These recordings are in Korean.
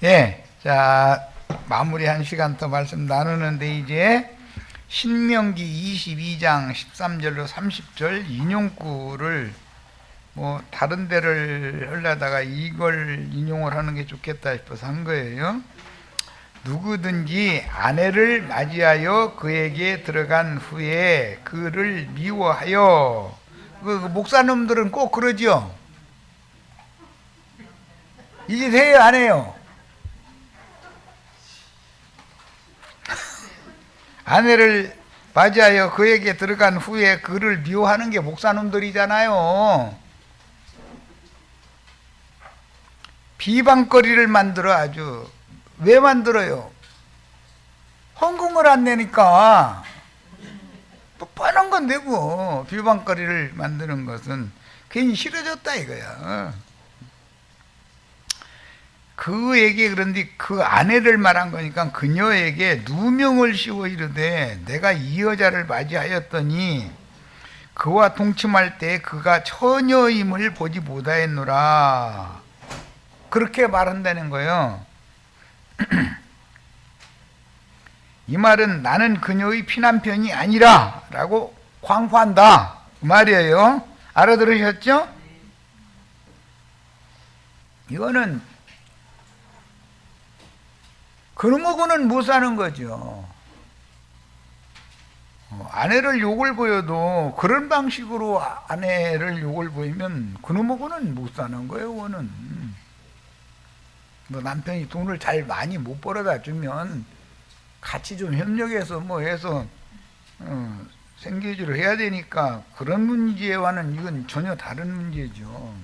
예, 자, 마무리한 시간 더 말씀 나누는데 이제 신명기 22장 13절로 30절 인용구를 뭐 다른 데를 하려다가 이걸 인용을 하는 게 좋겠다 싶어서 한 거예요. 누구든지 아내를 맞이하여 그에게 들어간 후에 그를 미워하여, 그 목사님들은 꼭 그러죠. 이 짓 해요, 안 해요? 아내를 맞이하여 그에게 들어간 후에 그를 미워하는 게 목사님들이잖아요. 비방거리를 만들어 아주. 왜 만들어요? 헌금을 안 내니까. 또 뻔한 건 내고 비방거리를 만드는 것은 괜히 싫어졌다 이거야. 그에게, 그런데 그 아내를 말한 거니까 그녀에게 누명을 씌워 이르되 내가 이 여자를 맞이하였더니 그와 동침할 때 그가 처녀임을 보지 못하였노라. 그렇게 말한다는 거예요. 이 말은 나는 그녀의 피남편이 아니라 라고 광고한다 그 말이에요. 알아들으셨죠? 이거는 그놈하고는 못 사는 거죠. 아내를 욕을 보여도 그런 방식으로 아내를 욕을 보이면 그놈하고는 못 사는 거예요. 그거는 뭐 남편이 돈을 잘 많이 못 벌어다 주면 같이 좀 협력해서 뭐 해서 생계주를 해야 되니까 그런 문제와는 이건 전혀 다른 문제죠.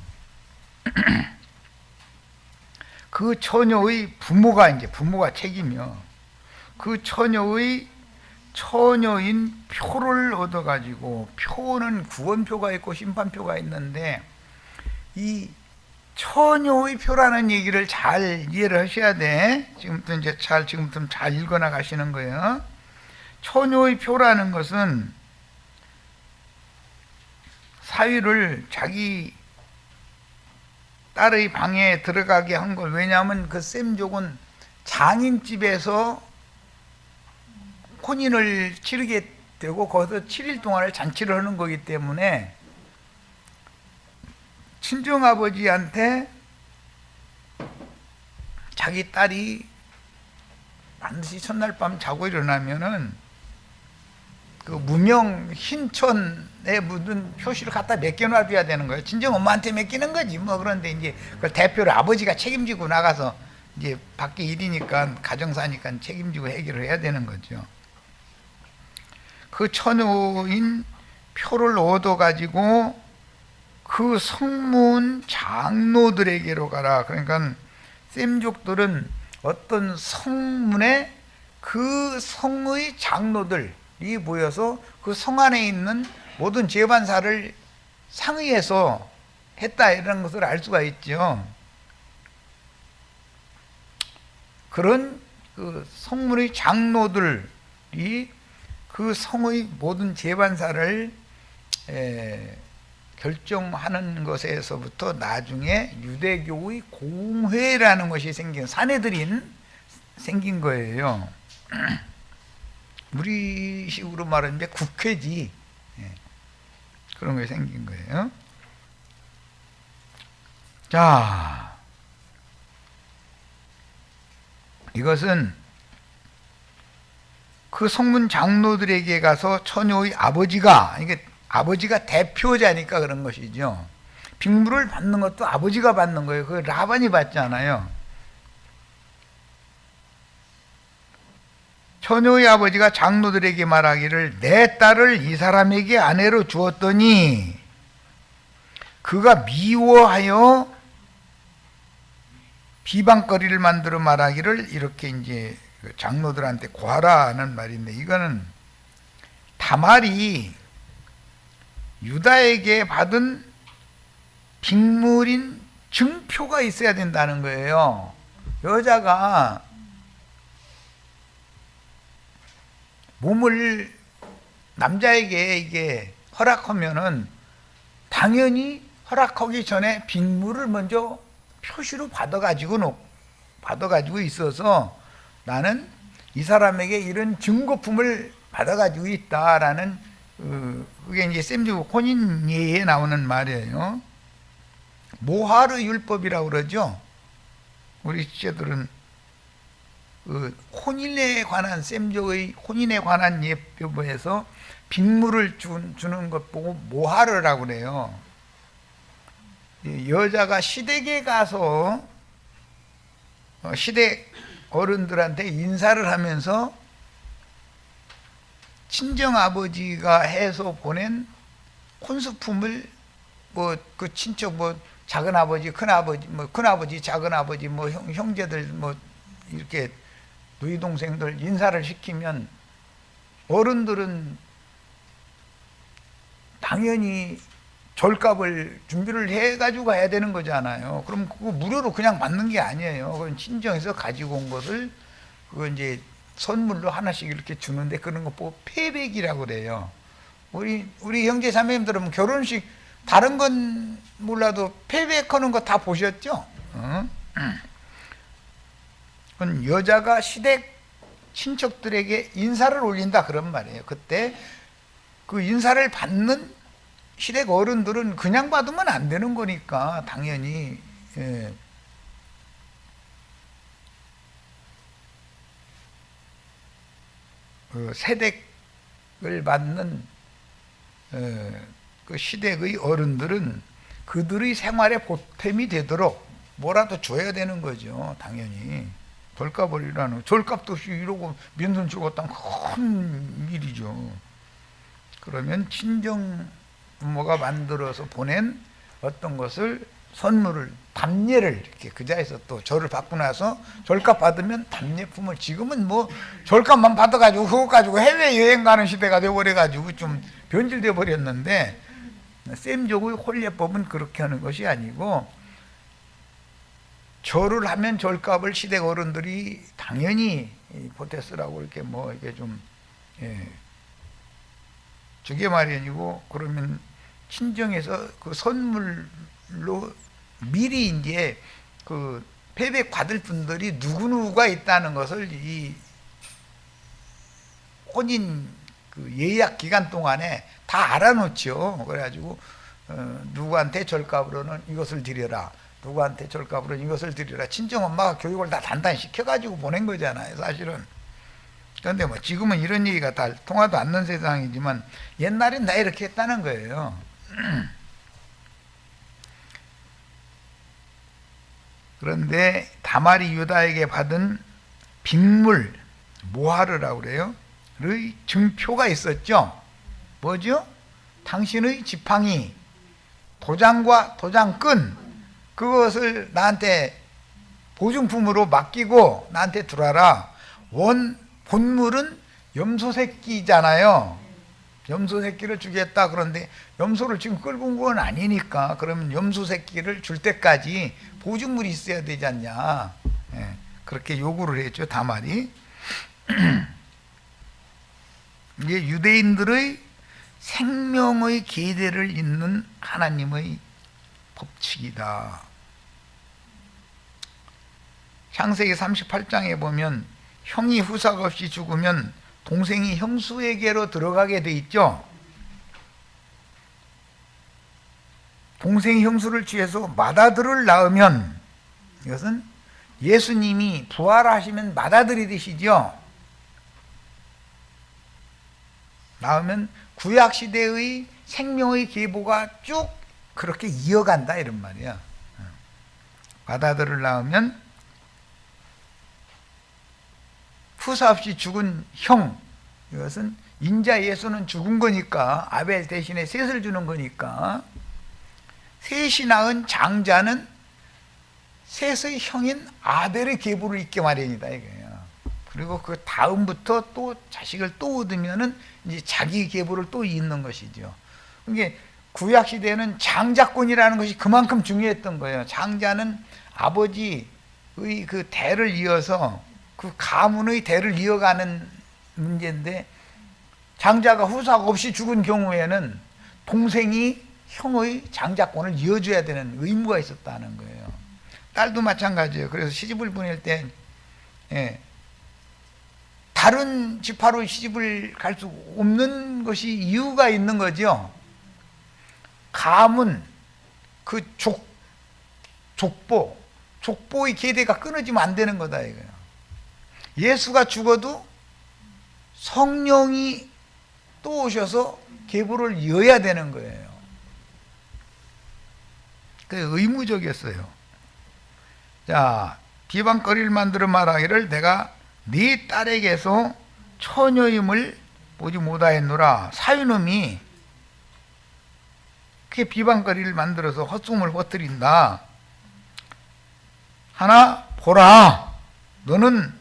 그 처녀의 부모가 책임이요. 그 처녀의 처녀인 표를 얻어가지고, 표는 구원표가 있고 심판표가 있는데 이 처녀의 표라는 얘기를 잘 이해를 하셔야 돼. 지금부터 잘 읽어나가시는 거예요. 처녀의 표라는 것은 사위를 자기 딸의 방에 들어가게 한 걸. 왜냐하면 그 셈족은 장인집에서 혼인을 치르게 되고 거기서 7일 동안을 잔치를 하는 거기 때문에 친정아버지한테 자기 딸이 반드시 첫날 밤 자고 일어나면은 그 무명 흰천에 묻은 표시를 갖다 맡겨놔줘야 되는 거예요. 친정 엄마한테 맡기는 거지 뭐. 그런데 이제 그걸 대표로 아버지가 책임지고 나가서 이제 밖에 일이니까, 가정사니까 책임지고 해결을 해야 되는 거죠. 그 처녀인 표를 얻어가지고 그 성문 장로들에게로 가라. 그러니까 셈족들은 어떤 성문에 그 성의 장로들이 모여서 그 성 안에 있는 모든 재반사를 상의해서 했다, 이런 것을 알 수가 있죠. 그런 그 성문의 장로들이 그 성의 모든 재반사를 결정하는 것에서부터 나중에 유대교의 공회라는 것이 생긴, 사내들인 생긴 거예요. 우리식으로 말하면 이제 국회지. 그런 게 생긴 거예요. 자, 이것은 그 성문 장로들에게 가서 처녀의 아버지가, 이게 아버지가 대표자니까 그런 것이죠. 빅물을 받는 것도 아버지가 받는 거예요. 그 라반이 받잖아요. 처녀의 아버지가 장로들에게 말하기를 내 딸을 이 사람에게 아내로 주었더니 그가 미워하여 비방거리를 만들어 말하기를, 이렇게 이제 장로들한테 고하라는 말인데, 이거는 다말이 유다에게 받은 빅물인 증표가 있어야 된다는 거예요. 여자가 몸을 남자에게 이게 허락하면은 당연히 허락하기 전에 빅물을 먼저 표시로 받아가지고 받아가지고 있어서 나는 이 사람에게 이런 증거품을 받아가지고 있다라는 그게 이제 셈주고 혼인예에 나오는 말이에요. 모하르 율법이라고 그러죠. 우리 지체들은 혼인에 관한 셈조의 혼인에 관한 예법에서 빅물을 주는 것 보고 모하르라고 그래요. 여자가 시댁에 가서 시댁 어른들한테 인사를 하면서 친정아버지가 해서 보낸 혼수품을 뭐 그 친척 뭐 작은아버지 큰아버지 뭐 큰아버지 작은아버지 뭐 형제들 뭐 이렇게 누이 동생들 인사를 시키면 어른들은 당연히 절값을 준비를 해가지고 가야 되는 거잖아요. 그럼 그거 무료로 그냥 받는 게 아니에요. 그건 친정에서 가지고 온 것을 그거 이제 선물로 하나씩 이렇게 주는데 그런 거 보고 패백이라고 그래요. 우리 형제 자매님들은 결혼식 다른 건 몰라도 패백하는 거 다 보셨죠? 그건 여자가 시댁 친척들에게 인사를 올린다 그런 말이에요. 그때 그 인사를 받는 시댁 어른들은 그냥 받으면 안 되는 거니까 당연히 그 세댁을 받는 그 시댁의 어른들은 그들의 생활에 보탬이 되도록 뭐라도 줘야 되는 거죠. 당연히 절값을이라는 절값도 없이 이러고 면선 주었다는 큰 일이죠. 그러면 친정 부모가 만들어서 보낸 어떤 것을 선물을 답례를 이렇게 그 자리에서 또 절을 받고 나서 절값 받으면 답례품을 지금은 뭐 절값만 받아가지고 그거 가지고 해외 여행 가는 시대가 되어버려가지고 좀 변질되어 버렸는데 셈족의 혼례법은 그렇게 하는 것이 아니고 절을 하면 절값을 시댁 어른들이 당연히 보태 쓰라고 이렇게 뭐 이게 좀 주게 마련이고 그러면 친정에서 그 선물로 미리 이제 그 패백 받을 분들이 누구누구가 있다는 것을 이 혼인 그 예약 기간 동안에 다 알아놓죠. 그래가지고 누구한테 절값으로는 이것을 드려라. 누구한테 절값으로는 이것을 드려라. 친정 엄마가 교육을 다 단단히 시켜가지고 보낸 거잖아요. 사실은. 그런데 뭐 지금은 이런 얘기가 다 통하도 않는 세상이지만 옛날엔 다 이렇게 했다는 거예요. 그런데 다말이 유다에게 받은 빅물 모하르라고 그래요. 의 증표가 있었죠. 뭐죠? 당신의 지팡이, 도장과 도장끈 그것을 나한테 보증품으로 맡기고 나한테 두라라. 본물은 염소 새끼잖아요. 염소 새끼를 주겠다. 그런데 염소를 지금 끌고 온 건 아니니까 그러면 염소 새끼를 줄 때까지 보증물이 있어야 되지 않냐. 그렇게 요구를 했죠. 다말이. 이게 유대인들의 생명의 계대를 잇는 하나님의 법칙이다. 창세기 38장에 보면 형이 후삭 없이 죽으면 동생이 형수에게로 들어가게 돼 있죠. 동생이 형수를 취해서 맏아들을 낳으면 이것은 예수님이 부활하시면 맏아들이 되시죠. 낳으면 구약시대의 생명의 계보가 쭉 그렇게 이어간다 이런 말이야. 맏아들을 낳으면 후사 없이 죽은 형, 이것은 인자 예수는 죽은 거니까 아벨 대신에 셋을 주는 거니까 셋이 낳은 장자는 셋의 형인 아벨의 계보를 잇게 마련이다 이거예요. 그리고 그 다음부터 또 자식을 또 얻으면은 이제 자기 계보를 또 잇는 것이죠. 그게 구약 시대에는 장자권이라는 것이 그만큼 중요했던 거예요. 장자는 아버지의 그 대를 이어서 그 가문의 대를 이어가는 문제인데 장자가 후사가 없이 죽은 경우에는 동생이 형의 장자권을 이어줘야 되는 의무가 있었다는 거예요. 딸도 마찬가지예요. 그래서 시집을 보낼 때 다른 지파로 시집을 갈 수 없는 것이 이유가 있는 거죠. 가문, 그 족보의 계대가 끊어지면 안 되는 거다 이거예요. 예수가 죽어도 성령이 또 오셔서 계보를 이어야 되는 거예요. 그게 의무적이었어요. 자, 비방거리를 만들어 말하기를 내가 네 딸에게서 처녀임을 보지 못하였노라. 사위놈이 그게 비방거리를 만들어서 헛소문을 퍼뜨린다. 하나 보라, 너는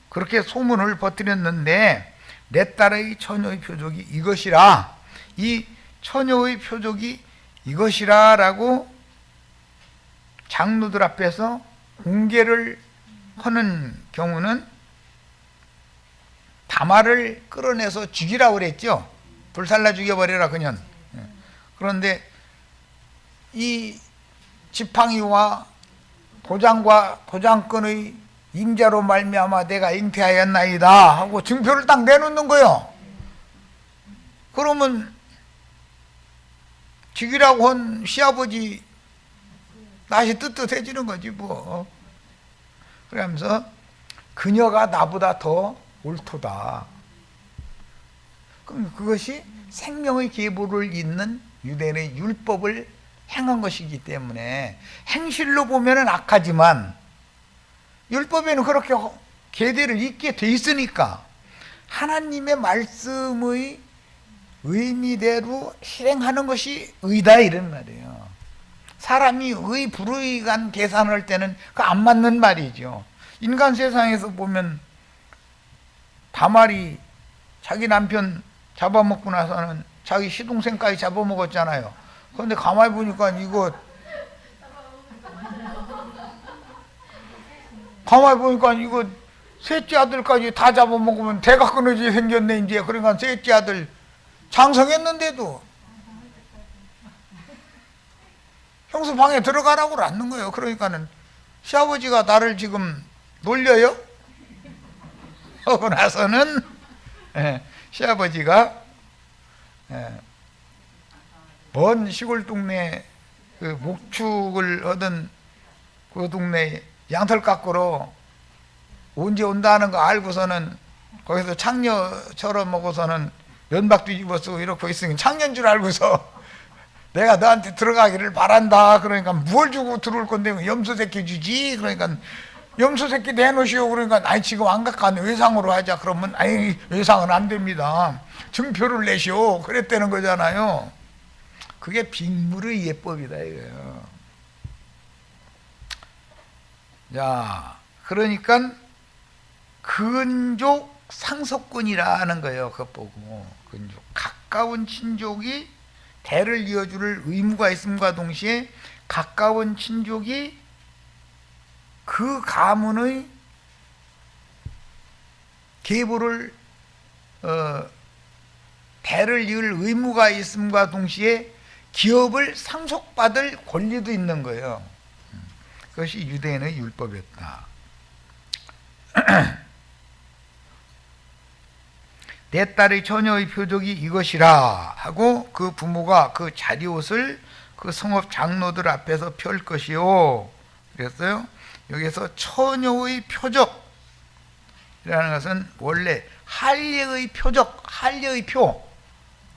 그렇게 소문을 퍼뜨렸는데 내 딸의 처녀의 표적이 이것이라, 이 처녀의 표적이 이것이라 라고 장로들 앞에서 공개를 하는 경우는 다말을 끌어내서 죽이라고 그랬죠. 불살라 죽여버려라 그년. 그런데 이 지팡이와 도장과 도장권의 임자로 말미암아 내가 잉태하였나이다 하고 증표를 딱 내놓는 거예요. 그러면 죽이라고 한 시아버지 낯이 뜨뜻해지는 거지 뭐. 그러면서 그녀가 나보다 더 옳도다. 그럼 그것이 생명의 계보를 잇는 유대인의 율법을 행한 것이기 때문에 행실로 보면은 악하지만 율법에는 그렇게 계대를 잇게 돼 있으니까 하나님의 말씀의 의미대로 실행하는 것이 의다 이런 말이에요. 사람이 의 불의간 계산할 때는 그 안 맞는 말이죠. 인간 세상에서 보면 다말이 자기 남편 잡아먹고 나서는 자기 시동생까지 잡아먹었잖아요. 그런데 가만히 보니까 이거 셋째 아들까지 다 잡아먹으면 대가 끊어지 생겼네 이제. 그러니까 셋째 아들 장성했는데도 형수 방에 들어가라고 않는 거예요. 그러니까는 시아버지가 나를 지금 놀려요? 하고 나서는 시아버지가 먼 시골 동네 그 목축을 하던 그 동네 양털 깎으러 언제 온다는 거 알고서는 거기서 창녀처럼 먹어서는 연박 뒤집어 쓰고 이렇게 있으니 창녀인 줄 알고서 내가 너한테 들어가기를 바란다. 그러니까 뭘 주고 들어올 건데 염소 새끼 주지. 그러니까 염소 새끼 내놓으시오. 그러니까 아니 지금 안 갖고 외상으로 하자. 그러면 아니 외상은 안 됩니다. 증표를 내시오. 그랬다는 거잖아요. 그게 빅물의 예법이다 이거예요. 자, 그러니까 근족 상속권이라는 거예요. 그것 보고 근족 가까운 친족이 대를 이어줄 의무가 있음과 동시에 가까운 친족이 그 가문의 계보를 대를 이을 의무가 있음과 동시에 기업을 상속받을 권리도 있는 거예요. 그것이 유대인의 율법이었다. 내 딸의 처녀의 표적이 이것이라 하고 그 부모가 그 자리옷을 그 성읍 장로들 앞에서 펼 것이요. 그랬어요. 여기서 처녀의 표적이라는 것은 원래 할례의 표적, 할례의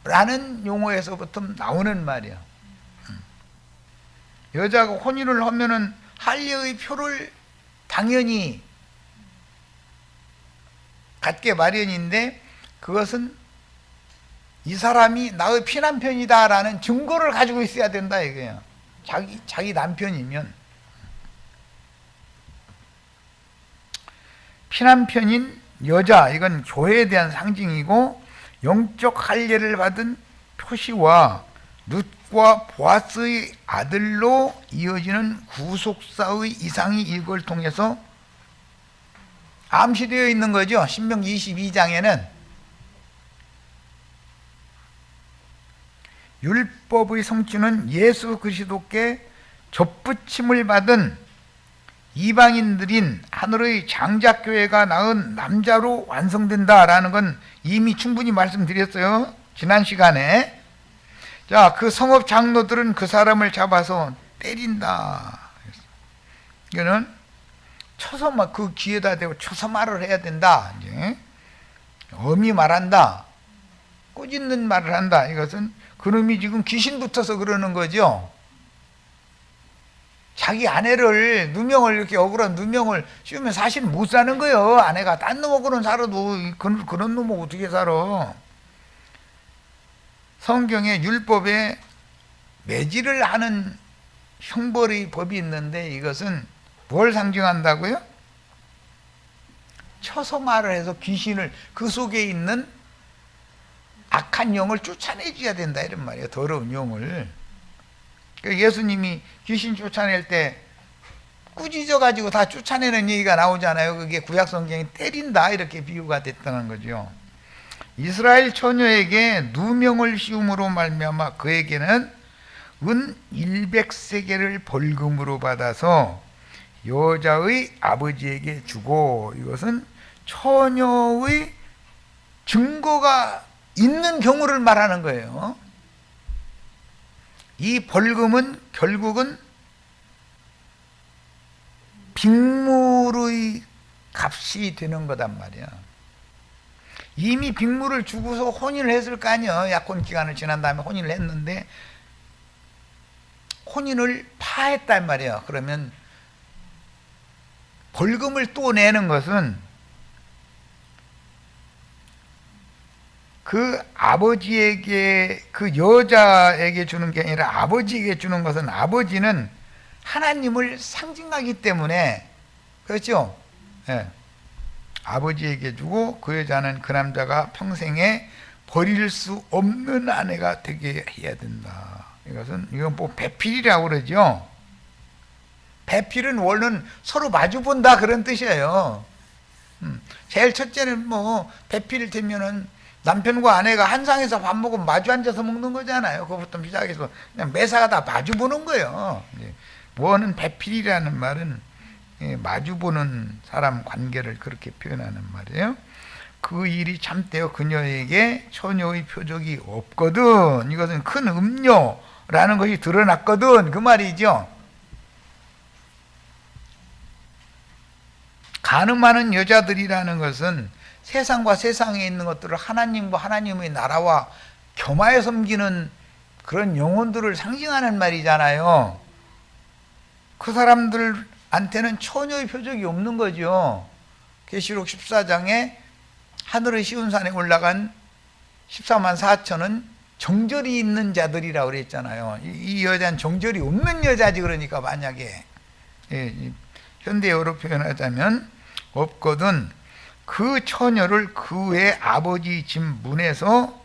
표라는 용어에서부터 나오는 말이야. 여자가 혼인을 하면은 할례의 표를 당연히 갖게 마련인데 그것은 이 사람이 나의 피남편이다라는 증거를 가지고 있어야 된다 이거예요. 자기 남편이면. 피남편인 여자, 이건 교회에 대한 상징이고 영적 할례를 받은 표시와 룻과 보아스의 아들로 이어지는 구속사의 이상이 이걸 통해서 암시되어 있는 거죠. 신명기 22장에는 율법의 성취는 예수 그리스도께 접붙임을 받은 이방인들인 하늘의 장작교회가 낳은 남자로 완성된다라는 건 이미 충분히 말씀드렸어요. 지난 시간에. 자, 그 성읍 장로들은 그 사람을 잡아서 때린다. 이거는 쳐서 막 그 귀에다 대고 쳐서 말을 해야 된다. 이제 엄히 말한다. 꼬짓는 말을 한다. 이것은 그놈이 지금 귀신 붙어서 그러는 거죠. 자기 아내를 누명을 이렇게 억울한 누명을 씌우면 사실 못 사는 거예요. 아내가 딴 놈하고는 살아도 그런 놈하고 어떻게 살아. 성경에 율법에 매질을 하는 형벌의 법이 있는데 이것은 뭘 상징한다고요? 쳐서 말을 해서 귀신을 그 속에 있는 악한 영을 쫓아내줘야 된다 이런 말이에요. 더러운 영을. 예수님이 귀신 쫓아낼 때 꾸짖어가지고 다 쫓아내는 얘기가 나오잖아요. 그게 구약 성경이 때린다 이렇게 비유가 됐다는 거죠. 이스라엘 처녀에게 누명을 씌움으로 말미암아 그에게는 은 100세겔을 벌금으로 받아서 여자의 아버지에게 주고, 이것은 처녀의 증거가 있는 경우를 말하는 거예요. 이 벌금은 결국은 빅물의 값이 되는 거단 말이야. 이미 빅물을 주고서 혼인을 했을 거 아니야. 약혼 기간을 지난 다음에 혼인을 했는데 혼인을 파했단 말이야. 그러면 벌금을 또 내는 것은 그 아버지에게, 그 여자에게 주는 게 아니라 아버지에게 주는 것은, 아버지는 하나님을 상징하기 때문에, 그렇죠? 예. 아버지에게 주고 그 여자는 그 남자가 평생에 버릴 수 없는 아내가 되게 해야 된다. 이건 뭐 배필이라고 그러죠. 배필은 원래는 서로 마주 본다 그런 뜻이에요. 제일 첫째는 뭐 배필 되면은 남편과 아내가 한 상에서 밥 먹으면 마주 앉아서 먹는 거잖아요. 그것부터 시작해서 그냥 매사가 다 마주 보는 거예요. 뭐는 배필이라는 말은 마주 보는 사람 관계를 그렇게 표현하는 말이에요. 그 일이 참되어 그녀에게 처녀의 표적이 없거든. 이것은 큰 음료라는 것이 드러났거든. 그 말이죠. 간음하는 여자들이라는 것은 세상과 세상에 있는 것들을 하나님과 하나님의 나라와 겸하여 섬기는 그런 영혼들을 상징하는 말이잖아요. 그 사람들한테는 처녀의 표적이 없는 거죠. 계시록 14장에 하늘의 시온산에 올라간 14만 4천은 정절이 있는 자들이라고 그랬잖아요. 이 여자는 정절이 없는 여자지. 그러니까 만약에 현대어로 표현하자면 없거든. 그 처녀를 그의 아버지 집 문에서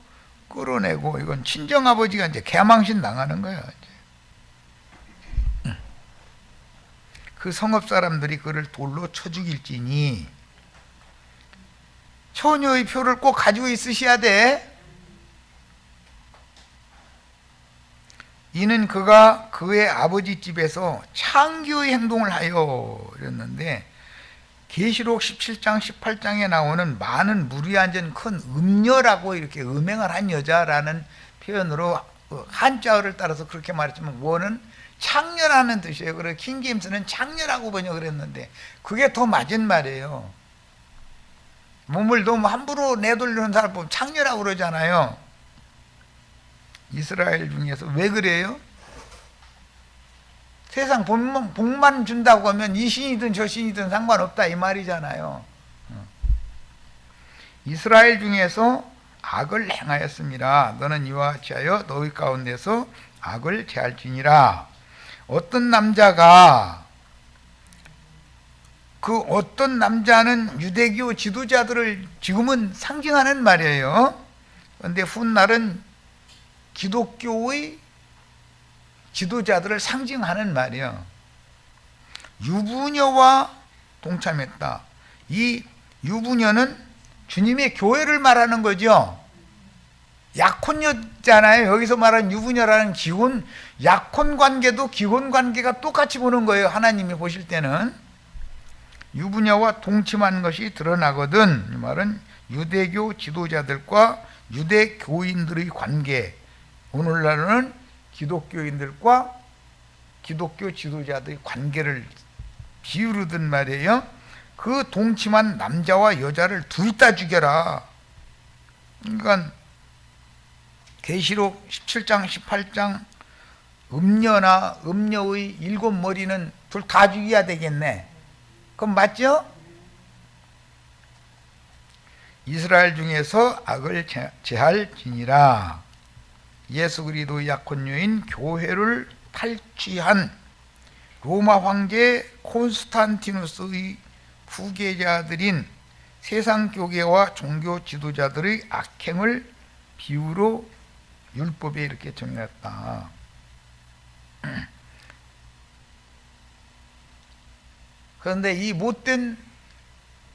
끌어내고, 이건 친정아버지가 이제 개망신 당하는 거예요. 그 성읍 사람들이 그를 돌로 쳐 죽일지니, 처녀의 표를 꼭 가지고 있으셔야 돼. 이는 그가 그의 아버지 집에서 창기의 행동을 하여 이랬는데, 계시록 17장 18장에 나오는 많은 물이 앉은 큰 음녀라고 이렇게 음행을 한 여자라는 표현으로 한자어를 따라서 그렇게 말했지만 원은 창녀라는 뜻이에요. 그래서 킹제임스는 창녀라고 번역을 했는데 그게 더 맞은 말이에요. 몸을 너무 함부로 내돌리는 사람 보면 창녀라고 그러잖아요. 이스라엘 중에서 왜 그래요? 세상 복만 준다고 하면 이 신이든 저 신이든 상관없다 이 말이잖아요. 이스라엘 중에서 악을 행하였습니다. 너는 이와 같이 하여 너희 가운데서 악을 제할지니라. 어떤 남자가, 그 어떤 남자는 유대교 지도자들을 지금은 상징하는 말이에요. 그런데 훗날은 기독교의 지도자들을 상징하는 말이에요. 유부녀와 동참했다. 이 유부녀는 주님의 교회를 말하는 거죠. 약혼녀잖아요. 여기서 말하는 유부녀라는 기혼, 약혼 관계도 기혼 관계가 똑같이 보는 거예요. 하나님이 보실 때는. 유부녀와 동침한 것이 드러나거든. 이 말은 유대교 지도자들과 유대교인들의 관계, 오늘날은 기독교인들과 기독교 지도자들의 관계를 비유르든 말이에요. 그 동침한 남자와 여자를 둘 다 죽여라. 그러니까 계시록 17장 18장 음녀나 음녀의 7머리는 둘 다 죽여야 되겠네. 그럼 맞죠? 이스라엘 중에서 악을 제할지니라. 예수 그리스도 약혼녀인 교회를 탈취한 로마 황제 콘스탄티누스의 후계자들인 세상 교계와 종교 지도자들의 악행을 비유로 율법에 이렇게 정했다. 그런데 이 못된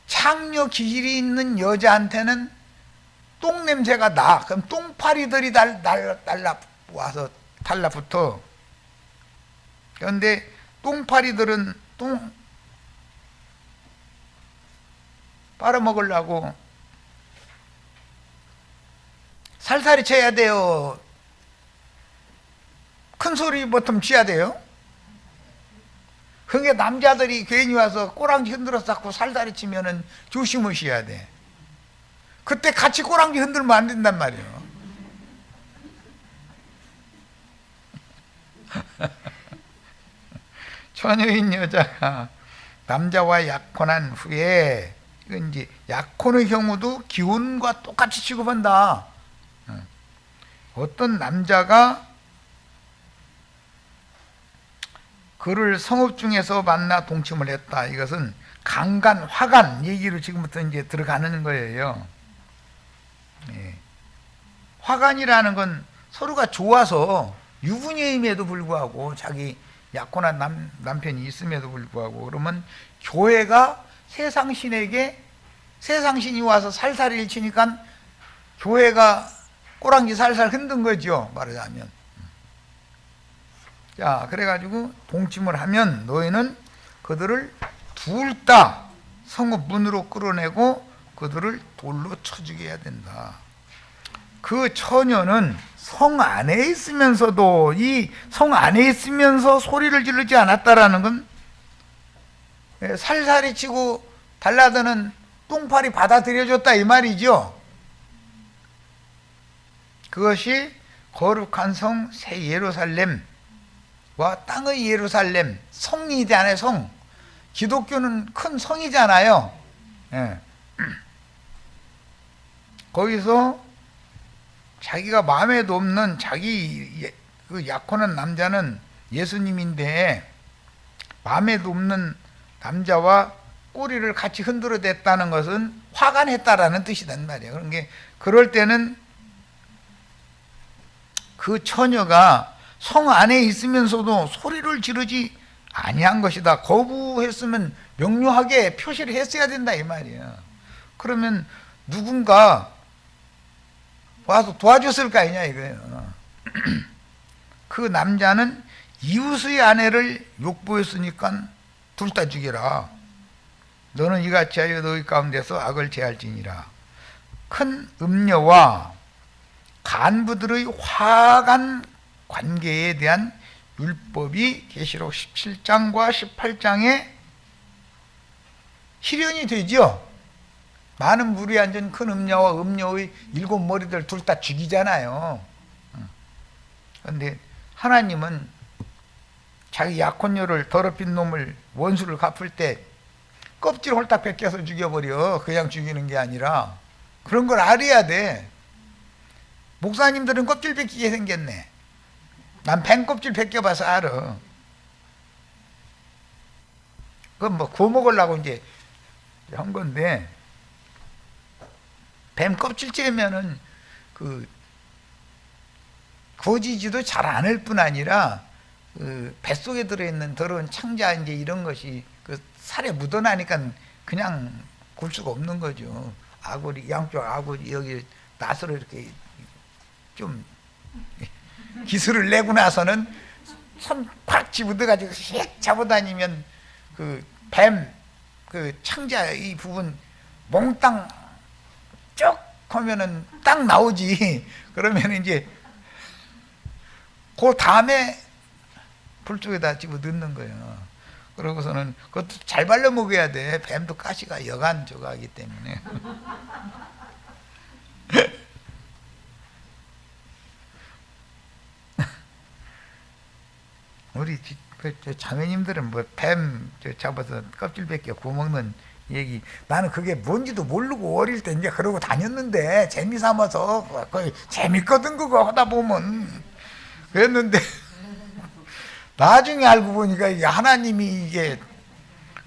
창녀 기질이 있는 여자한테는 똥 냄새가 나. 그럼 똥파리들이 와서 달라붙어. 그런데 똥파리들은 똥 빨아먹으려고 살살이 쳐야 돼요? 큰 소리 버튼 쳐야 돼요? 그게 남자들이 괜히 와서 꼬랑지 흔들어 쌓고 살살이 치면은 조심하셔야 돼. 그때 같이 꼬랑지 흔들면 안 된단 말이에요. 처녀인 여자가 남자와 약혼한 후에, 이건 이제 약혼의 경우도 기혼과 똑같이 취급한다. 어떤 남자가 그를 성읍 중에서 만나 동침을 했다. 이것은 강간, 화간 얘기로 지금부터 이제 들어가는 거예요. 예. 화간이라는 건 서로가 좋아서 유부녀임에도 불구하고 자기 약혼한 남편이 있음에도 불구하고, 그러면 교회가 세상신에게, 세상신이 와서 살살이를 치니까 교회가 꼬랑지 살살 흔든 거죠, 말하자면. 자, 그래가지고 동침을 하면 너희는 그들을 둘 다 성읍 문으로 끌어내고 그들을 돌로 쳐 죽여야 된다. 그 처녀는 성 안에 있으면서도, 이 성 안에 있으면서 소리를 지르지 않았다라는 건 살살이 치고 달라드는 똥파리 받아들여줬다 이 말이죠. 그것이 거룩한 성 새 예루살렘과 땅의 예루살렘, 성이잖아요. 성. 기독교는 큰 성이잖아요. 예. 거기서 자기가 마음에도 없는 자기 그 약혼한 남자는 예수님인데, 마음에도 없는 남자와 꼬리를 같이 흔들어 댔다는 것은 화간했다라는 뜻이란 말이에요. 그런 게, 그럴 때는 그 처녀가 성 안에 있으면서도 소리를 지르지 아니한 것이다. 거부했으면 명료하게 표시를 했어야 된다 이 말이에요. 그러면 누군가 와서 도와줬을 거 아니냐 이거예요. 그 남자는 이웃의 아내를 욕보였으니까 둘 다 죽여라. 너는 이같이 하여 너희 가운데서 악을 제할지니라. 큰 음녀와 간부들의 화간 관계에 대한 율법이 계시록 17장과 18장에 실현이 되죠. 많은 물이 앉은 큰 음녀와 음녀의 7머리들 둘 다 죽이잖아요. 그런데 하나님은 자기 약혼녀를 더럽힌 놈을, 원수를 갚을 때 껍질 홀딱 벗겨서 죽여버려. 그냥 죽이는 게 아니라. 그런 걸 알아야 돼. 목사님들은 껍질 벗기게 생겼네. 난 뱀 껍질 벗겨봐서 알아. 그건 뭐 구워 먹으려고 이제 한 건데, 뱀 껍질째면은 그 구워지지도 잘 않을 뿐 아니라 그 뱃속에 들어있는 더러운 창자 이제 이런 것이 그 살에 묻어나니까 그냥 굴 수가 없는 거죠. 아구리, 양쪽 아구리 여기 낫으로 이렇게 좀 기술을 내고 나서는 손 팍 집어들어가지고 휙 잡아다니면 그 뱀 그 창자 이 부분 몽땅 쭉 하면은 딱 나오지. 그러면 이제 그 다음에 불 쪽에다 집어 넣는 거예요. 그러고서는 그것도 잘 발라 먹어야 돼. 뱀도 가시가 여간 저거 하기 때문에. 우리 자매님들은 뭐 뱀 잡아서 껍질 벗겨 구워먹는 얘기, 나는 그게 뭔지도 모르고 어릴 때 이제 그러고 다녔는데 재미삼아서 거의 재밌거든 그거 하다 보면. 그랬는데 나중에 알고 보니까 이게 하나님이 이게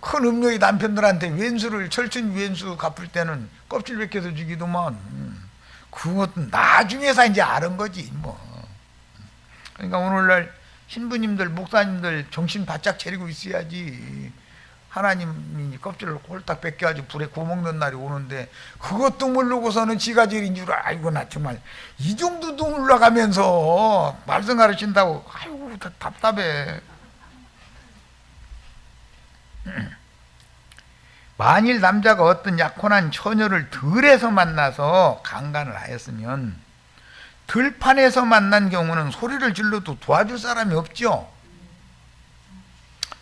큰 음력이 남편들한테 왼수를 철천 왼수 갚을 때는 껍질 벗겨서 주기도만. 그것도 나중에서 이제 아는 거지 뭐. 그러니까 오늘날 신부님들 목사님들 정신 바짝 차리고 있어야지. 하나님이 껍질을 홀딱 벗겨가지고 불에 구워먹는 날이 오는데 그것도 모르고서는 지가 제일인 줄 알고, 나 정말 이 정도도 올라가면서 말씀 가르친다고. 아이고 답답해. 만일 남자가 어떤 약혼한 처녀를 들에서 만나서 강간을 하였으면 들판에서 만난 경우는 소리를 질러도 도와줄 사람이 없죠.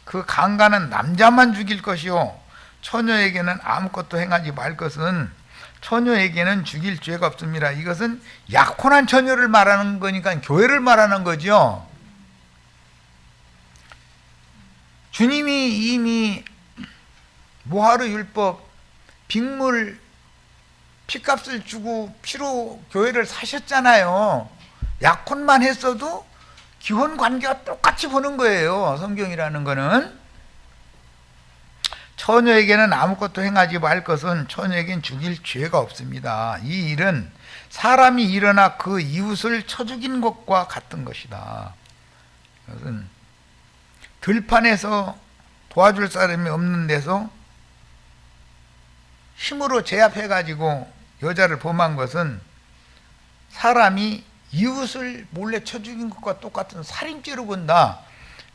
그 강간은 남자만 죽일 것이요 처녀에게는 아무것도 행하지 말 것은 처녀에게는 죽일 죄가 없습니다. 이것은 약혼한 처녀를 말하는 거니까 교회를 말하는 거죠. 주님이 이미 모하르 율법 빅물 피값을 주고 피로 교회를 사셨잖아요. 약혼만 했어도 기혼 관계가 똑같이 보는 거예요. 성경이라는 거는. 처녀에게는 아무것도 행하지 말 것은 처녀에겐 죽일 죄가 없습니다. 이 일은 사람이 일어나 그 이웃을 쳐 죽인 것과 같은 것이다. 이것은 들판에서 도와줄 사람이 없는 데서 힘으로 제압해가지고 여자를 범한 것은 사람이 이웃을 몰래 쳐 죽인 것과 똑같은 살인죄로 본다.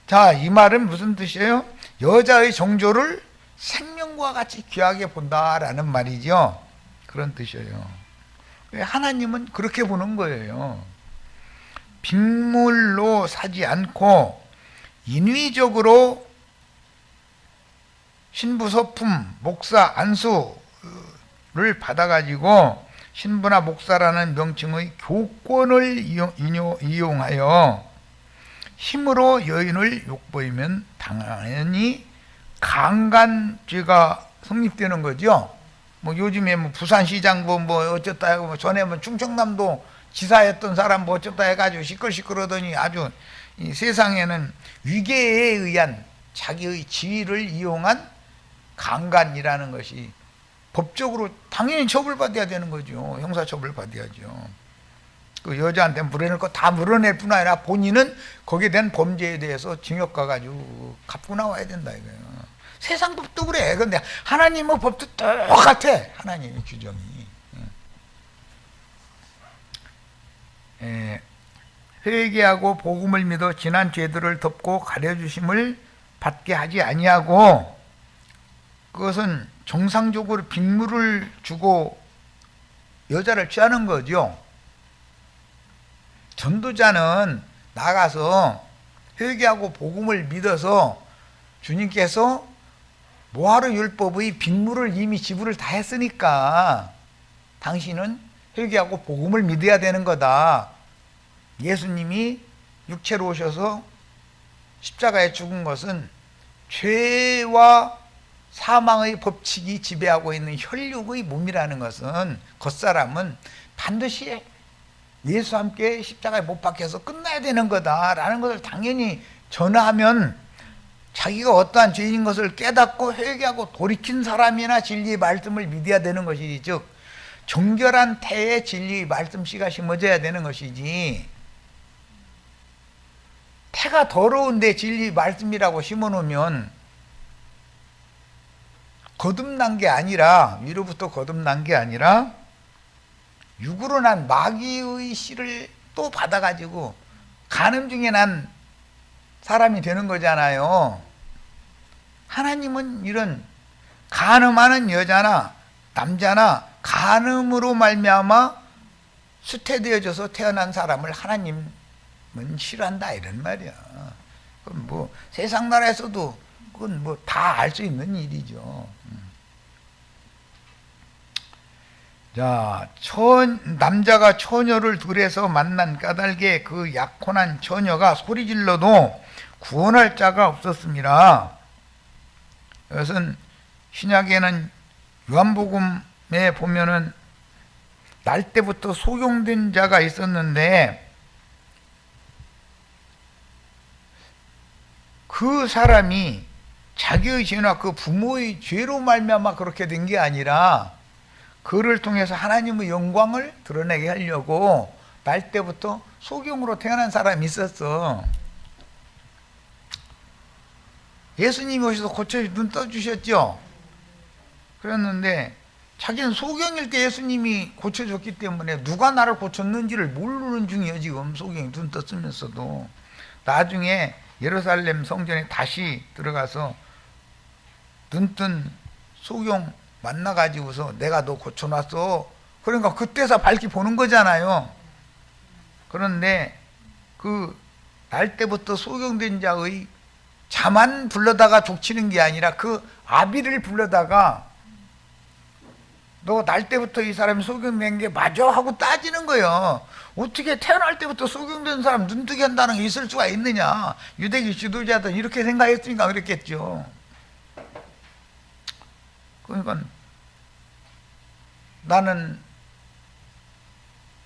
자, 이 말은 무슨 뜻이에요? 여자의 정조를 생명과 같이 귀하게 본다라는 말이죠. 그런 뜻이에요. 하나님은 그렇게 보는 거예요. 빅물로 사지 않고 인위적으로 신부 서품, 목사, 안수를 받아가지고 신부나 목사라는 명칭의 교권을 이용하여 힘으로 여인을 욕보이면 당연히 강간죄가 성립되는 거죠. 뭐 요즘에 뭐 부산시장부 뭐 어쩌다 하고 뭐 전에 뭐 충청남도 지사였던 사람 뭐 어쩌다 해가지고 시끌시끌하더니 아주 이 세상에는 위계에 의한 자기의 지위를 이용한 강간이라는 것이 법적으로 당연히 처벌받아야 되는 거죠. 형사처벌 받아야죠. 그 여자한테 물어낼 거 다 물어낼 뿐 아니라 본인은 거기에 대한 범죄에 대해서 징역 가가지고 갚고 나와야 된다 이거예요. 세상 법도 그래. 그런데 하나님의 법도 똑같아. 하나님의 규정이. 회개하고 복음을 믿어 지난 죄들을 덮고 가려주심을 받게 하지 아니하고, 그것은 정상적으로 빅물을 주고 여자를 취하는 거죠. 전도자는 나가서 회개하고 복음을 믿어서 주님께서 모하르 율법의 빅물을 이미 지불을 다 했으니까 당신은 회개하고 복음을 믿어야 되는 거다. 예수님이 육체로 오셔서 십자가에 죽은 것은 죄와 사망의 법칙이 지배하고 있는 혈육의 몸이라는 것은, 겉사람은 반드시 예수와 함께 십자가에 못 박혀서 끝나야 되는 거다라는 것을 당연히 전하면 자기가 어떠한 죄인인 것을 깨닫고 회개하고 돌이킨 사람이나 진리의 말씀을 믿어야 되는 것이지, 즉 정결한 태에 진리의 말씀씨가 심어져야 되는 것이지, 태가 더러운데 진리의 말씀이라고 심어놓으면 거듭난 게 아니라, 위로부터 거듭난 게 아니라 육으로 난 마귀의 씨를 또 받아가지고 간음 중에 난 사람이 되는 거잖아요. 하나님은 이런 간음하는 여자나 남자나 간음으로 말미암아 수태되어져서 태어난 사람을 하나님은 싫어한다 이런 말이야. 그건 뭐 세상 나라에서도 그건 뭐 다 알 수 있는 일이죠. 자, 남자가 처녀를 들에서 만난 까닭에 그 약혼한 처녀가 소리질러도 구원할 자가 없었습니다. 이것은 신약에는 요한복음에 보면은 날 때부터 소경된 자가 있었는데 그 사람이 자기의 죄나 그 부모의 죄로 말미암아 그렇게 된 게 아니라 그를 통해서 하나님의 영광을 드러내게 하려고 날 때부터 소경으로 태어난 사람이 있었어. 예수님이 오셔서 고쳐 눈 떠주셨죠. 그랬는데 자기는 소경일 때 예수님이 고쳐줬기 때문에 누가 나를 고쳤는지를 모르는 중이에요. 지금 소경이 눈 떴으면서도. 나중에 예루살렘 성전에 다시 들어가서 눈뜬 소경 만나가지고서 내가 너 고쳐놨어. 그러니까 그때서 밝히 보는 거잖아요. 그런데 그 날 때부터 소경된 자의 자만 불러다가 족치는 게 아니라 그 아비를 불러다가 너 날 때부터 이 사람이 소경된 게 맞아 하고 따지는 거예요. 어떻게 태어날 때부터 소경된 사람 눈뜨게 한다는 게 있을 수가 있느냐. 유대교 지도자들은 이렇게 생각했으니까 그랬겠죠. 그러니까 나는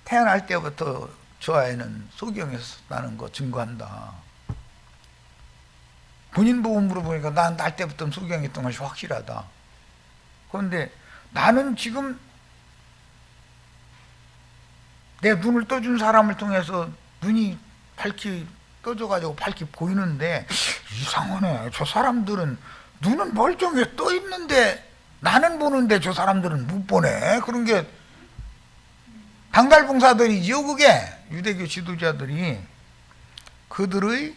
태어날 때부터 저 아이는 소경이었다는 거 증거한다. 본인 보고 물어보니까 난 날 때부터 소경이었던 것이 확실하다. 그런데 나는 지금 내 눈을 떠준 사람을 통해서 눈이 밝히 떠져가지고 밝히 보이는데 이상하네. 저 사람들은 눈은 멀쩡해 떠 있는데 나는 보는데 저 사람들은 못 보네. 그런 게 당달봉사들이지요. 그게 유대교 지도자들이 그들의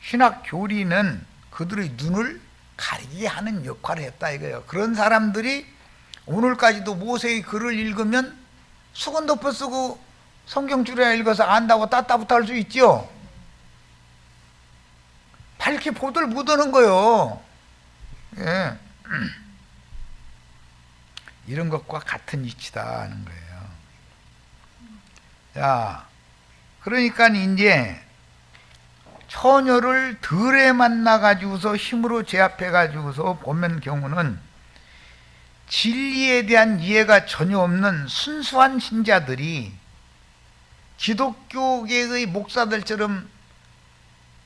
신학 교리는 그들의 눈을 가리게 하는 역할을 했다 이거예요. 그런 사람들이 오늘까지도 모세의 글을 읽으면 수건 덮어 쓰고 성경 줄여 읽어서 안다고 따따부터 할 수 있죠. 밝게 보들 못하는 거요. 예. 이런 것과 같은 이치다 하는 거예요. 자, 그러니까 이제 처녀를 들에 만나가지고서 힘으로 제압해가지고서 보면 경우는 진리에 대한 이해가 전혀 없는 순수한 신자들이 기독교계의 목사들처럼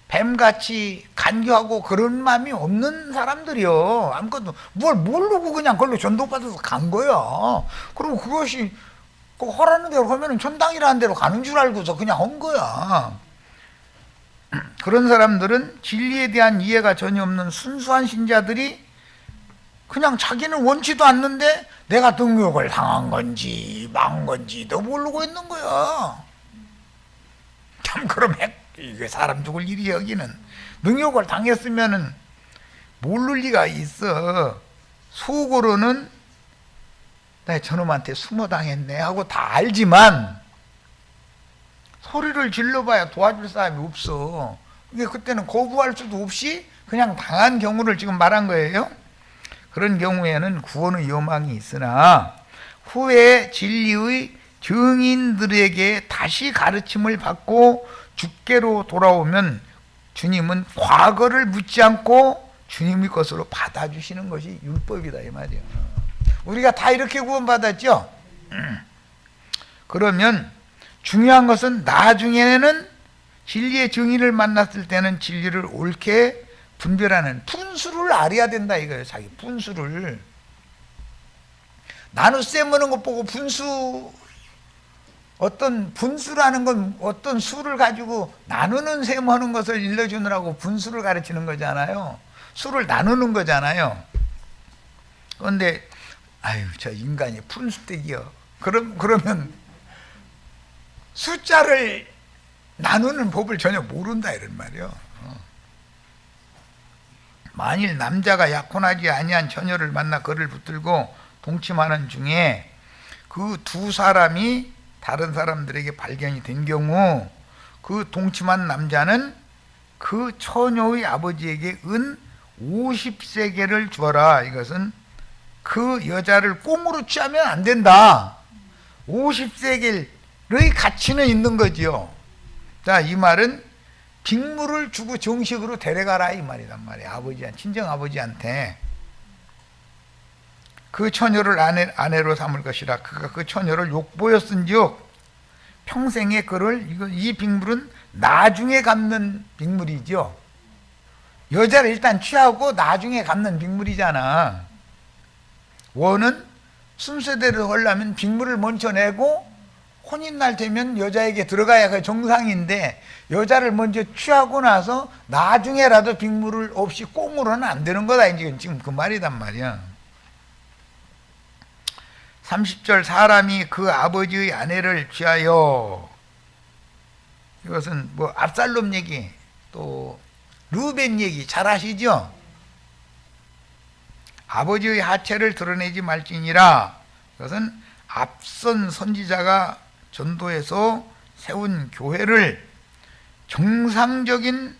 뱀같이 간교하고 그런 마음이 없는 사람들이요. 아무것도 뭘 모르고 그냥 그걸로 전도받아서 간 거야. 그리고 그것이 그 허라는 대로 하면 천당이라는 대로 가는 줄 알고서 그냥 한 거야. 그런 사람들은 진리에 대한 이해가 전혀 없는 순수한 신자들이 그냥 자기는 원치도 않는데 내가 등록을 당한 건지 망한 건지도 모르고 있는 거야. 참 그럼 이게 사람 죽을 일이 여기는. 능욕을 당했으면은 모를 리가 있어. 속으로는 나 저놈한테 수모 당했네 하고 다 알지만 소리를 질러봐야 도와줄 사람이 없어. 근데 그때는 거부할 수도 없이 그냥 당한 경우를 지금 말한 거예요. 그런 경우에는 구원의 요망이 있으나 후에 진리의 증인들에게 다시 가르침을 받고 주께로 돌아오면 주님은 과거를 묻지 않고 주님의 것으로 받아주시는 것이 율법이다 이 말이에요. 우리가 다 이렇게 구원받았죠? 그러면 중요한 것은 나중에는 진리의 증인을 만났을 때는 진리를 옳게 분별하는 분수를 알아야 된다 이거예요. 자기 분수를. 나눗셈 하는 것 보고 분수, 어떤 분수라는 건 어떤 수를 가지고 나누는 셈 하는 것을 일러주느라고 분수를 가르치는 거잖아요. 수를 나누는 거잖아요. 그런데 아유 저 인간이 분수대기요. 그러면 숫자를 나누는 법을 전혀 모른다 이런 말이요. 만일 남자가 약혼하지 아니한 처녀를 만나 그를 붙들고 동침하는 중에 그 두 사람이 다른 사람들에게 발견이 된 경우 그 동침한 남자는 그 처녀의 아버지에게 은 50세겔을 주어라. 이것은 그 여자를 꽁으로 취하면 안 된다. 50세겔의 가치는 있는 거지요. 자, 이 말은 빅물을 주고 정식으로 데려가라 이 말이란 말이야. 친정 아버지한테 그 처녀를 아내로 삼을 것이라. 그가 그 처녀를 욕보였은즉 평생에 그를 이 빅물은 나중에 갚는 빅물이죠. 여자를 일단 취하고 나중에 갚는 빅물이잖아. 원은 순서대로 하려면 빅물을 먼저 내고 혼인날 되면 여자에게 들어가야 그 정상인데 여자를 먼저 취하고 나서 나중에라도 빅물을 없이 꽁으로는 안 되는 거다. 지금 그 말이단 말이야. 30절 사람이 그 아버지의 아내를 취하여, 이것은 뭐 압살롬 얘기 또 르벤 얘기 잘 아시죠? 아버지의 하체를 드러내지 말지니라. 그것은 앞선 선지자가 전도해서 세운 교회를 정상적인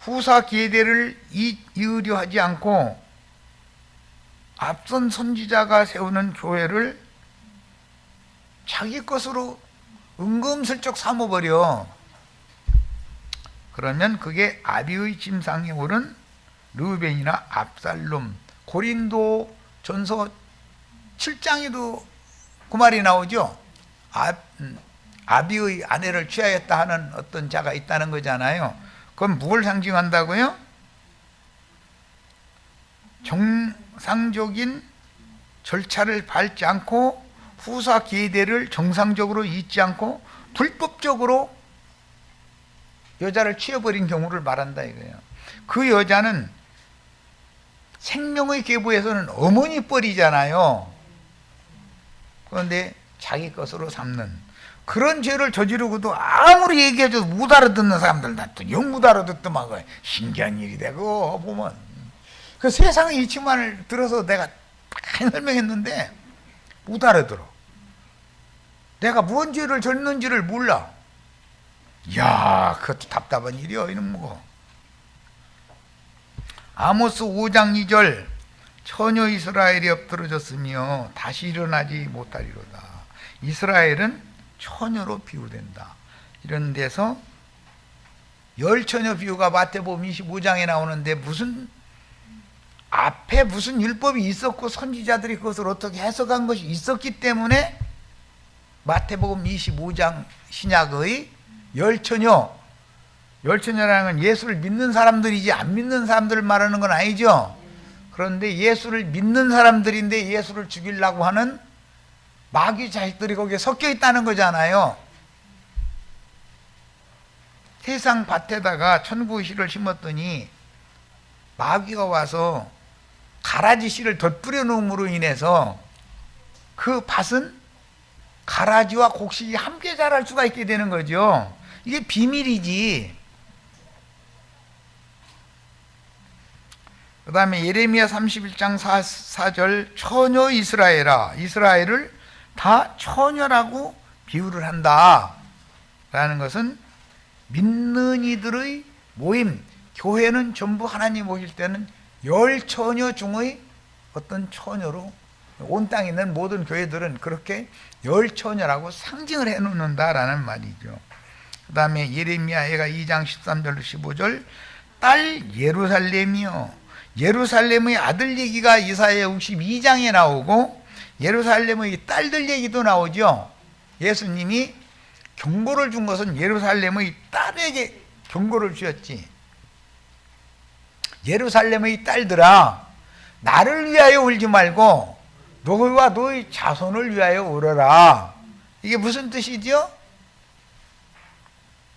후사 계대를 이으려 하지 않고 앞선 선지자가 세우는 교회를 자기 것으로 은금슬쩍 삼아버려. 그러면 그게 아비의 침상에 오른 르우벤이나 압살롬. 고린도 전서 7장에도 그 말이 나오죠. 아비의 아내를 취하였다 하는 어떤 자가 있다는 거잖아요. 그건 뭘 상징한다고요? 정상적인 절차를 밟지 않고 후사 계대를 정상적으로 잇지 않고 불법적으로 여자를 취해버린 경우를 말한다 이거예요. 그 여자는 생명의 계보에서는 어머니 뻘이잖아요. 그런데 자기 것으로 삼는 그런 죄를 저지르고도 아무리 얘기해줘도 못 알아듣는 사람들 다 또 영 못 알아듣더만. 신기한 일이 되고 보면 그 세상의 이치만을 들어서 내가 많이 설명했는데 못 알아들어. 내가 무슨 죄를 졌는지를 몰라. 이야, 그것도 답답한 일이여 이놈 뭐. 아모스 5장 2절 처녀 이스라엘이 엎드러졌으며 다시 일어나지 못하리로다. 이스라엘은 처녀로 비유된다. 이런 데서 열처녀 비유가 마태복음 25장에 나오는데 무슨 앞에 무슨 율법이 있었고 선지자들이 그것을 어떻게 해석한 것이 있었기 때문에 마태복음 25장 신약의 열처녀라는 건 예수를 믿는 사람들이지 안 믿는 사람들을 말하는 건 아니죠. 그런데 예수를 믿는 사람들인데 예수를 죽이려고 하는 마귀 자식들이 거기에 섞여 있다는 거잖아요. 세상 밭에다가 천국의 씨를 심었더니 마귀가 와서 가라지 씨를 덧뿌려 놓음으로 인해서 그 밭은 가라지와 곡식이 함께 자랄 수가 있게 되는 거죠. 이게 비밀이지. 그 다음에 예레미야 31장 4절 처녀 이스라엘아, 이스라엘을 다 처녀라고 비유를 한다 라는 것은 믿는 이들의 모임, 교회는 전부 하나님 오실 때는 열처녀 중의 어떤 처녀로, 온 땅에 있는 모든 교회들은 그렇게 열처녀라고 상징을 해놓는다라는 말이죠. 그 다음에 예레미야가 2장 13절로 15절 딸 예루살렘이요, 예루살렘의 아들 얘기가 이사야 62장에 나오고 예루살렘의 딸들 얘기도 나오죠. 예수님이 경고를 준 것은 예루살렘의 딸에게 경고를 주었지. 예루살렘의 딸들아, 나를 위하여 울지 말고 너희와 너희 자손을 위하여 울어라. 이게 무슨 뜻이죠?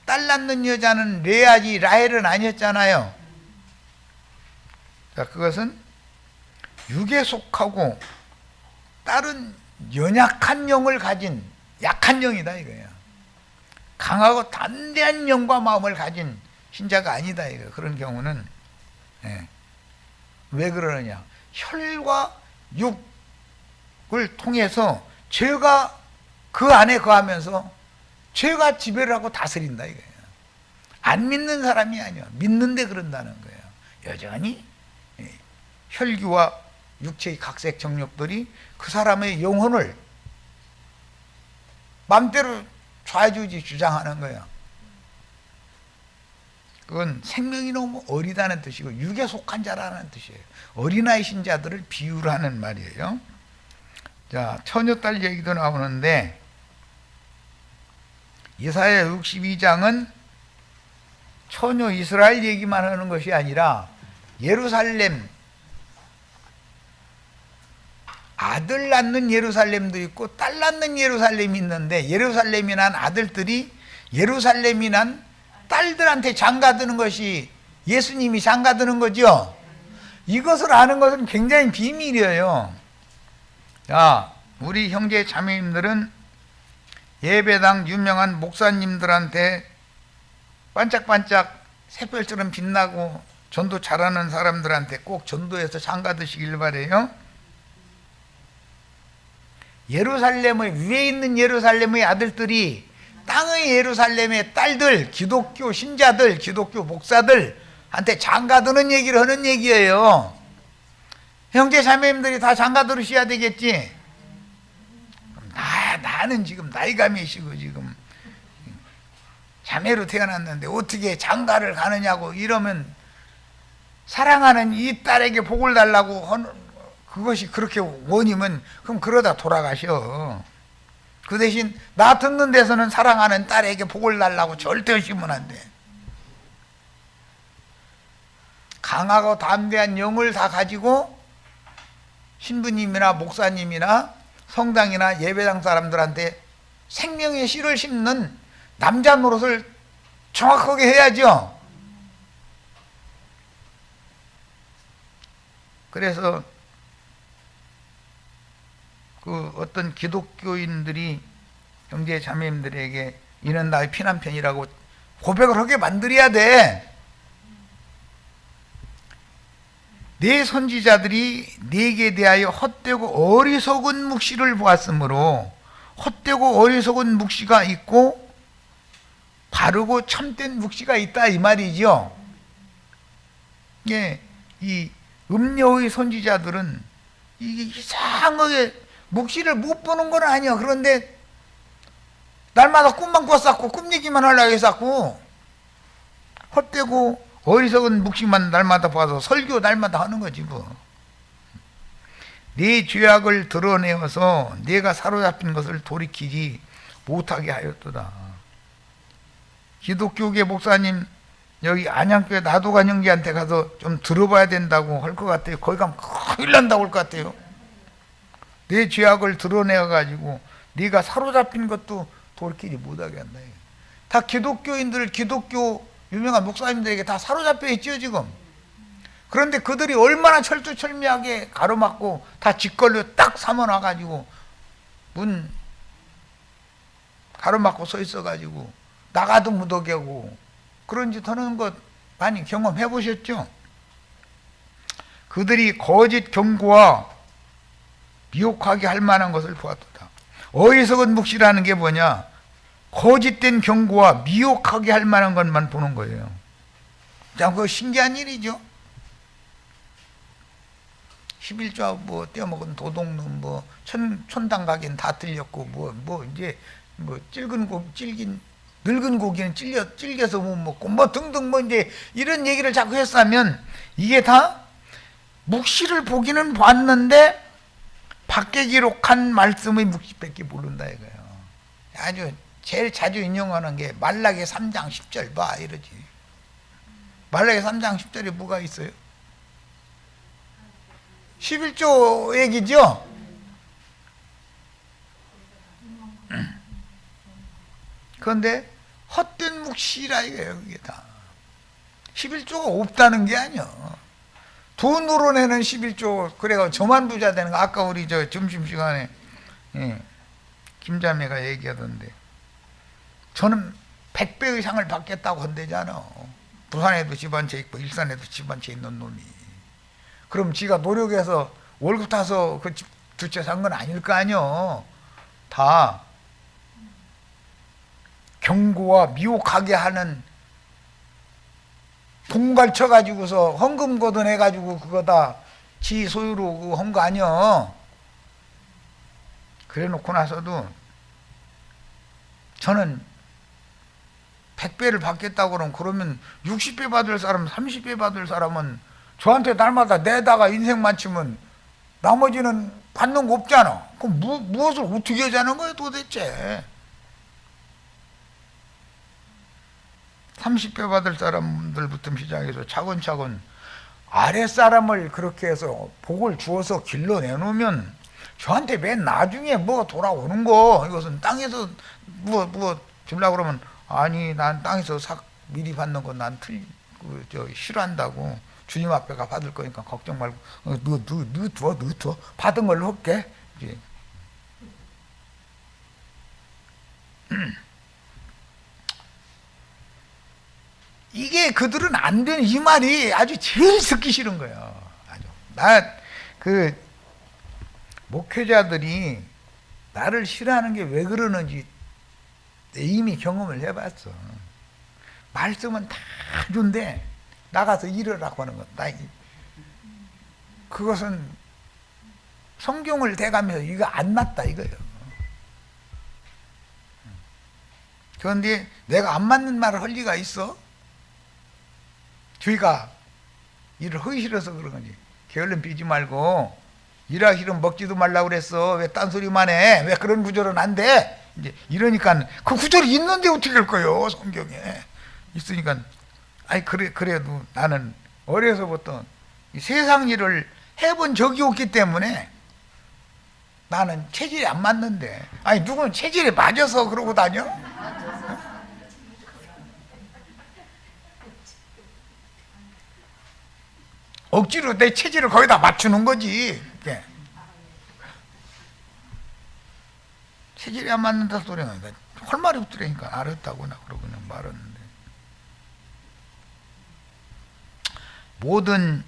딸 낳는 여자는 레아지 라헬은 아니었잖아요. 자, 그것은 육에 속하고 딸은 연약한 영을 가진 약한 영이다 이거예요. 강하고 단대한 영과 마음을 가진 신자가 아니다 이거. 그런 경우는 왜 그러느냐? 혈과 육을 통해서 죄가 그 안에 거하면서 죄가 지배를 하고 다스린다 이거예요. 안 믿는 사람이 아니야. 믿는데 그런다는 거예요. 여전히 혈기와 육체의 각색 정욕들이 그 사람의 영혼을 마음대로 좌지우지 주장하는 거예요. 그건 생명이 너무 어리다는 뜻이고 육에 속한 자라는 뜻이에요. 어린아이신 자들을 비유를 하는 말이에요. 자, 처녀딸 얘기도 나오는데 이사야 62장은 처녀 이스라엘 얘기만 하는 것이 아니라 예루살렘, 아들 낳는 예루살렘도 있고 딸 낳는 예루살렘이 있는데 예루살렘이 난 아들들이 예루살렘이 난 딸들한테 장가드는 것이 예수님이 장가드는 거죠. 이것을 아는 것은 굉장히 비밀이에요. 자, 우리 형제 자매님들은 예배당 유명한 목사님들한테 반짝반짝 샛별처럼 빛나고 전도 잘하는 사람들한테 꼭 전도해서 장가드시길 바래요. 예루살렘의 위에 있는 예루살렘의 아들들이 땅의 예루살렘의 딸들, 기독교 신자들, 기독교 목사들한테 장가드는 얘기를 하는 얘기예요. 형제 자매님들이 다 장가들으셔야 되겠지. 나는 지금 나이가 몇이고 지금 자매로 태어났는데 어떻게 장가를 가느냐고 이러면 사랑하는 이 딸에게 복을 달라고 하는 그것이 그렇게 원이면 그럼 그러다 돌아가셔. 그 대신 나 듣는 데서는 사랑하는 딸에게 복을 달라고 절대 하시면 안 돼. 강하고 담대한 영을 다 가지고 신부님이나 목사님이나 성당이나 예배당 사람들한테 생명의 씨를 심는 남자 노릇을 정확하게 해야죠. 그래서 그 어떤 기독교인들이 형제 자매님들에게 이는 나의 피난편이라고 고백을 하게 만들어야 돼. 네 선지자들이 네게 대하여 헛되고 어리석은 묵시를 보았으므로 헛되고 어리석은 묵시가 있고 바르고 참된 묵시가 있다 이 말이죠. 예, 이 음녀의 선지자들은 이게 이상하게 묵시를 못 보는 건 아니야. 그런데 날마다 꿈만 꿨었고 꿈 얘기만 하려고 했었고 헛되고 어리석은 묵시만 날마다 봐서 설교 날마다 하는 거지 뭐. 네 죄악을 드러내어서 네가 사로잡힌 것을 돌이키지 못하게 하였도다. 기독교계 목사님 여기 안양교회 나도관 형제한테 가서 좀 들어봐야 된다고 할 것 같아요. 거기 가면 큰일 난다고 할 것 같아요. 내 죄악을 드러내어가지고 네가 사로잡힌 것도 돌이키지 못하게 한다. 다 기독교인들, 기독교 유명한 목사님들에게 다 사로잡혀 있죠 지금. 그런데 그들이 얼마나 철두철미하게 가로막고 다 직걸로 딱 삼아놔가지고 문 가로막고 서 있어가지고 나가도 못 오게 하고 그런 짓 하는 것 많이 경험해 보셨죠? 그들이 거짓 경고와 미혹하게 할 만한 것을 보았도다. 어리석은 묵시라는 게 뭐냐? 거짓된 경고와 미혹하게 할 만한 것만 보는 거예요. 자, 그거 신기한 일이죠. 11조 뭐 떼어먹은 도둑놈 뭐 촌당 가긴 다 틀렸고 뭐 이제 뭐 늙은 고기는 질겨서 못 먹고 뭐 등등 뭐 이제 이런 얘기를 자꾸 했으면 이게 다 묵시를 보기는 봤는데 밖에 기록한 말씀의 묵시밖에 모른다 이거예요. 아주 제일 자주 인용하는 게 말라기 3장 10절 봐 이러지. 말라기 3장 10절에 뭐가 있어요? 11조 얘기죠. 그런데 헛된 묵시라 이거예요. 그게 다 11조가 없다는 게 아니야. 돈으로 내는 11조 그래가 저만 부자 되는 거 아까 우리 저 점심시간에 김자매가 얘기하던데 저는 100배의 상을 받겠다고 한대잖아. 부산에도 집 한 채 있고 일산에도 집 한 채 있는 놈이. 그럼 지가 노력해서 월급 타서 그 집 두 채 산 건 아닐 거 아니여. 다 경고와 미혹하게 하는 봉갈쳐 가지고서 헌금 거둔해 가지고 그거 다 지 소유로 한 거 아니여. 그래 놓고 나서도 저는 100배를 받겠다고 그러면 60배 받을 사람, 30배 받을 사람은 저한테 날마다 내다가 인생 맞추면 나머지는 받는 거 없잖아. 그럼 무엇을 어떻게 하자는 거예요 도대체. 30배 받을 사람들부터 시작해서 차근차근 아랫사람을 그렇게 해서 복을 주어서 길러내놓으면 저한테 맨 나중에 뭐 돌아오는 거, 이것은 땅에서 뭐 주려고 그러면 아니 난 땅에서 미리 받는 건 난 싫어한다고. 주님 앞에 가 받을 거니까 걱정 말고 너 둬 받은 걸로 할게. 이게 그들은 안 되는 이 말이 아주 제일 듣기 싫은 거예요. 그 목회자들이 나를 싫어하는 게 왜 그러는지 이미 경험을 해봤어. 말씀은 다 준데 나가서 일하라고 하는 것. 그것은 성경을 대가면서 이거 안 맞다 이거예요. 그런데 내가 안 맞는 말을 할 리가 있어? 저희가 일을 하기 싫어서 그런 거지. 게을름 피지 말고 일하기 싫으면 먹지도 말라고 그랬어. 왜 딴소리만 해? 왜 그런 구절은 안 돼? 이제 이러니까 그 구절이 있는데 어떻게 할 거예요? 성경에 있으니까. 아니 그래도 나는 어려서부터 이 세상 일을 해본 적이 없기 때문에 나는 체질이 안 맞는데. 아니 누구는 체질에 맞아서 그러고 다녀? 억지로 내 체질을 거기다 맞추는 거지. 체질이 안 맞는다 소리가 아니라 할 말이 없더라니까. 알았다고 나 그러고 그냥 말았는데. 모든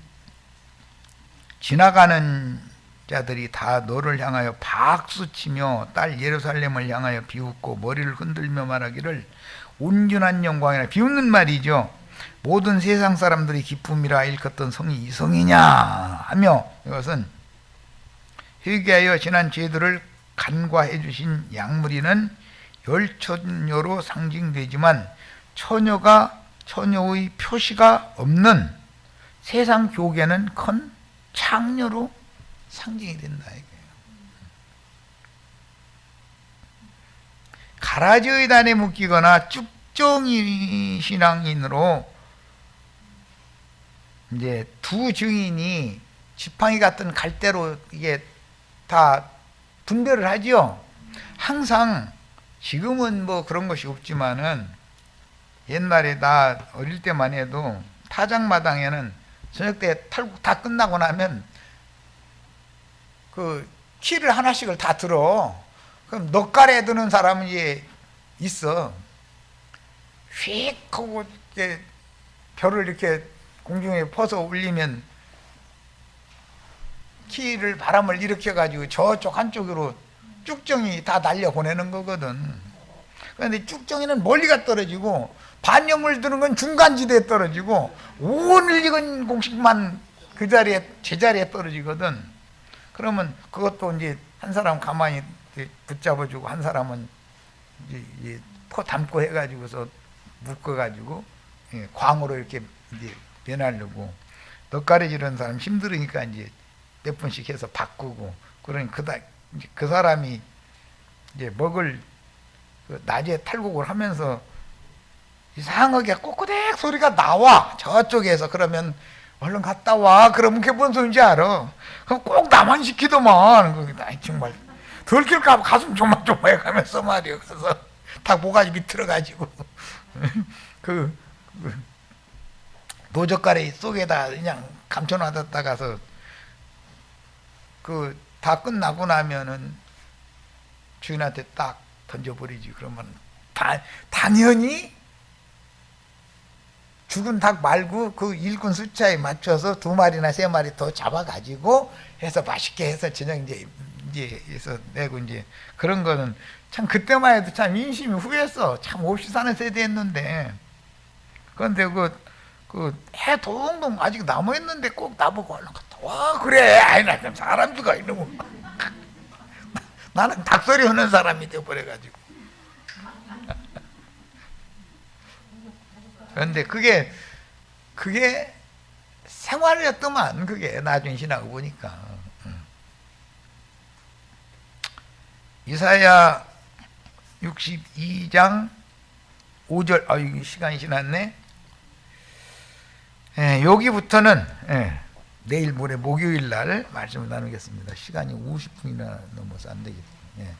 지나가는 자들이 다 너를 향하여 박수치며 딸 예루살렘을 향하여 비웃고 머리를 흔들며 말하기를 온전한 영광이라. 비웃는 말이죠. 모든 세상 사람들이 기쁨이라 일컫던 성이 이 성이냐 하며, 이것은 회개하여 지난 죄들을 간과해 주신 양무리는 열처녀로 상징되지만 처녀의 표시가 없는 세상 교계는 큰 창녀로 상징이 된다 이거예요. 가라지의 단에 묶이거나 쭉정이 신앙인으로 이제 두 증인이 지팡이 같은 갈대로 이게 다 분별을 하죠. 항상 지금은 뭐 그런 것이 없지만은 옛날에 나 어릴 때만 해도 타작마당에는 저녁 때 탈곡 다 끝나고 나면 그 키를 하나씩을 다 들어. 그럼 넉갈에 드는 사람은 이제 있어. 휙 하고 이제 별을 이렇게 공중에 퍼서 올리면 키를 바람을 일으켜 가지고 저쪽 한쪽으로 쭉정이 다 날려 보내는 거거든. 그런데 쭉정이는 멀리가 떨어지고 반염을 드는 건 중간지대에 떨어지고 온을 익은 공식만 그 자리에 제자리에 떨어지거든. 그러면 그것도 이제 한 사람 가만히 붙잡아주고 한 사람은 이제 포 담고 해가지고서 묶어가지고 광으로 이렇게 이제 변하려고. 넉가리 지르는 사람 힘들으니까 이제 몇 번씩 해서 바꾸고. 그러니 그 사람이 이제 먹을 낮에 탈곡을 하면서 이상하게 꼬꼬댁 소리가 나와 저쪽에서. 그러면 얼른 갔다 와. 그러면 그게 뭔 소리인지 알아. 그럼 꼭 나만 시키더만. 거기다 정말 들킬까 봐 가슴 조마조마해가면서 말이야. 그래서 다 모가지 밑으로 가지고 그 노젓가리 속에다 그냥 감춰놔뒀다 가서 그 다 끝나고 나면은 주인한테 딱 던져버리지. 그러면 당연히 죽은 닭 말고 그 일꾼 숫자에 맞춰서 2마리나 3마리 더 잡아가지고 해서 맛있게 해서 저녁 이제 해서 내고 이제 그런 거는 참 그때만 해도 참 인심이 후했어. 참 없이 사는 세대였는데. 그런데 해 동동 아직 남아있는데 꼭 나보고 얼른 갔다 와. 그래. 아이, 나 사람 죽어. 이러고. 나는 닭소리 하는 사람이 되어버려가지고. 그런데 그게 생활이었더만, 그게 나중에 지나고 보니까. 이사야 62장 5절, 이게 시간이 지났네. 여기부터는 내일 모레 목요일 날 말씀을 나누겠습니다. 시간이 50분이나 넘어서 안 되겠네요.